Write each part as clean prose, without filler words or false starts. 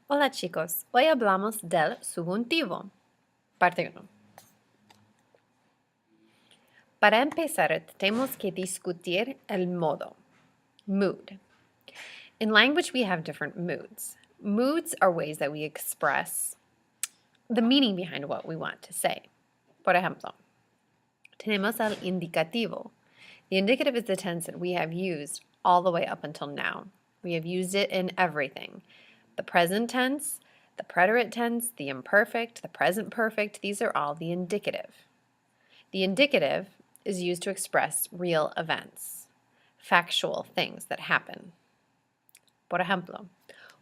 Hola chicos, hoy hablamos del subjuntivo. Parte 1. Para empezar, tenemos que discutir el modo, mood. In language, we have different moods. Moods are ways that we express the meaning behind what we want to say. Por ejemplo, tenemos el indicativo. The indicative is the tense that we have used all the way up until now. We have used it in everything. The present tense, the preterite tense, the imperfect, the present perfect, these are all the indicative. The indicative is used to express real events, factual things that happen. Por ejemplo,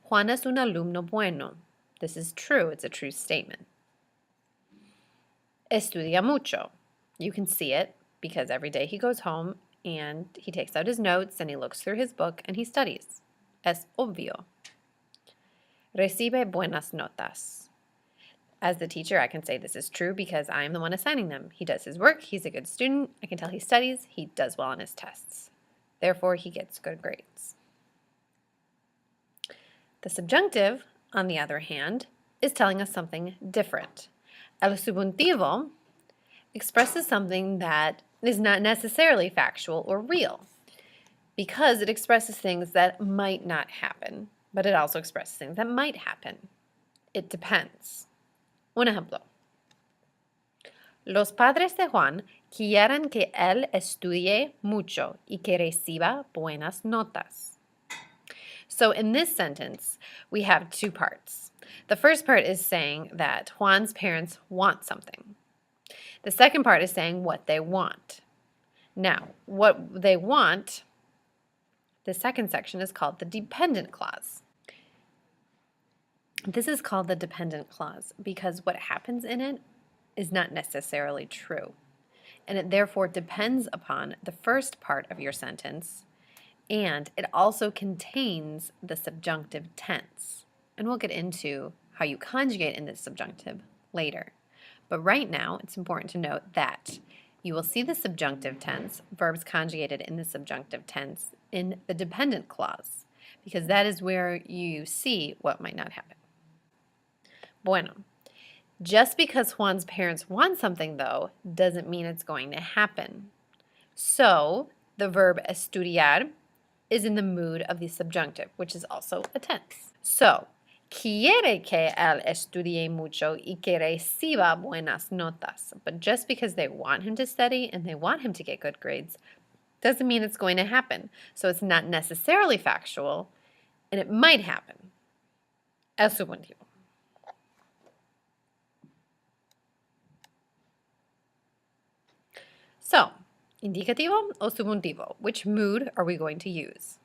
Juan es un alumno bueno. This is true, it's a true statement. Estudia mucho. You can see it because every day he goes home and he takes out his notes and he looks through his book and he studies. Es obvio. Recibe buenas notas. As the teacher, I can say this is true because I am the one assigning them. He does his work, he's a good student, I can tell he studies, he does well on his tests. Therefore, he gets good grades. The subjunctive, on the other hand, is telling us something different. El subjuntivo expresses something that is not necessarily factual or real because it expresses things that might not happen, but it also expresses things that might happen. It depends. Un ejemplo. Los padres de Juan quieren que él estudie mucho y que reciba buenas notas. So in this sentence, we have two parts. The first part is saying that Juan's parents want something. The second part is saying what they want. Now, what they want, the second section is called the dependent clause. This is called the dependent clause because what happens in it is not necessarily true, and it therefore depends upon the first part of your sentence, and it also contains the subjunctive tense. And we'll get into how you conjugate in the subjunctive later. But right now, it's important to note that you will see the subjunctive tense, verbs conjugated in the subjunctive tense, in the dependent clause, because that is where you see what might not happen. Bueno, just because Juan's parents want something, though, doesn't mean it's going to happen. So, the verb estudiar is in the mood of the subjunctive, which is also a tense. So, quiere que él estudie mucho y que reciba buenas notas. But just because they want him to study and they want him to get good grades doesn't mean it's going to happen. So it's not necessarily factual, and it might happen. El subjuntivo. So, indicativo o subjuntivo, which mood are we going to use?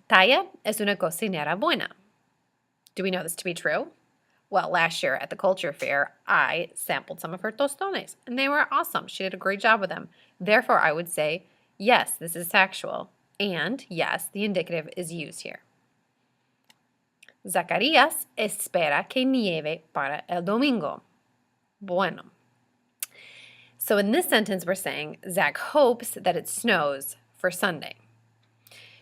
Taya es una cocinera buena. Do we know this to be true? Well, last year at the culture fair, I sampled some of her tostones, and they were awesome. She did a great job with them. Therefore, I would say, yes, this is factual, and yes, the indicative is used here. Zacarías espera que nieve para el domingo. Bueno. So in this sentence, we're saying Zach hopes that it snows for Sunday.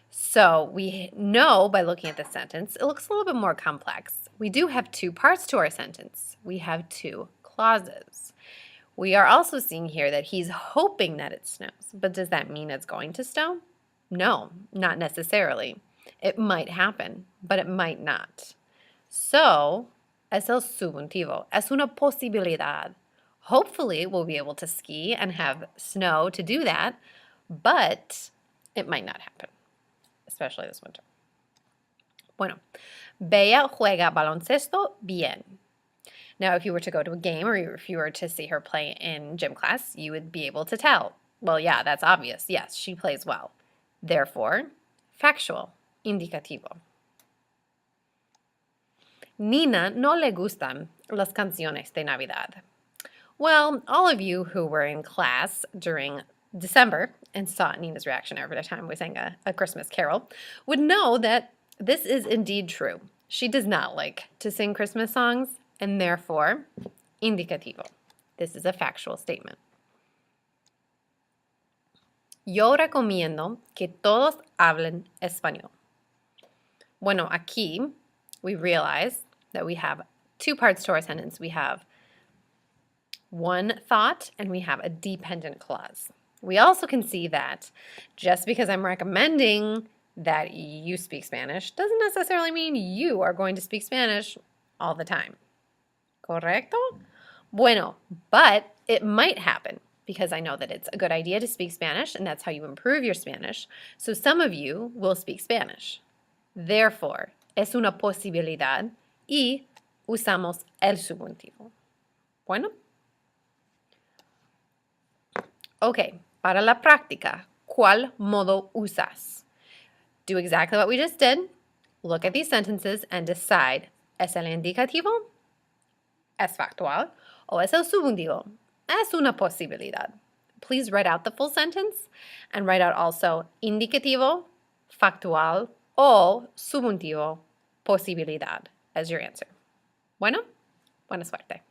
So we know by looking at this sentence, it looks a little bit more complex. We do have two parts to our sentence. We have two clauses. We are also seeing here that he's hoping that it snows. But does that mean it's going to snow? No, not necessarily. It might happen, but it might not. So, es el subjuntivo. Es una posibilidad. Hopefully, we'll be able to ski and have snow to do that, but it might not happen, especially this winter. Bueno, Bella juega baloncesto bien. Now, if you were to go to a game or if you were to see her play in gym class, you would be able to tell. Well, yeah, that's obvious. Yes, she plays well. Therefore, factual, indicativo. Nina no le gustan las canciones de Navidad. Well, all of you who were in class during December and saw Nina's reaction every time we sang a Christmas carol would know that this is indeed true. She does not like to sing Christmas songs, and therefore, indicativo. This is a factual statement. Yo recomiendo que todos hablen español. Bueno, aquí we realize that we have two parts to our sentence. We have one thought and we have a dependent clause. We also can see that just because I'm recommending that you speak Spanish doesn't necessarily mean you are going to speak Spanish all the time. Correcto? Bueno, but it might happen because I know that it's a good idea to speak Spanish and that's how you improve your Spanish. So some of you will speak Spanish. Therefore, es una posibilidad y usamos el subjuntivo. Bueno. Ok, para la práctica, ¿cuál modo usas? Do exactly what we just did. Look at these sentences and decide, ¿es el indicativo? ¿Es factual? ¿O es el subjuntivo? Es una posibilidad. Please write out the full sentence and write out also indicativo, factual, o subjuntivo, posibilidad as your answer. Bueno, buena suerte.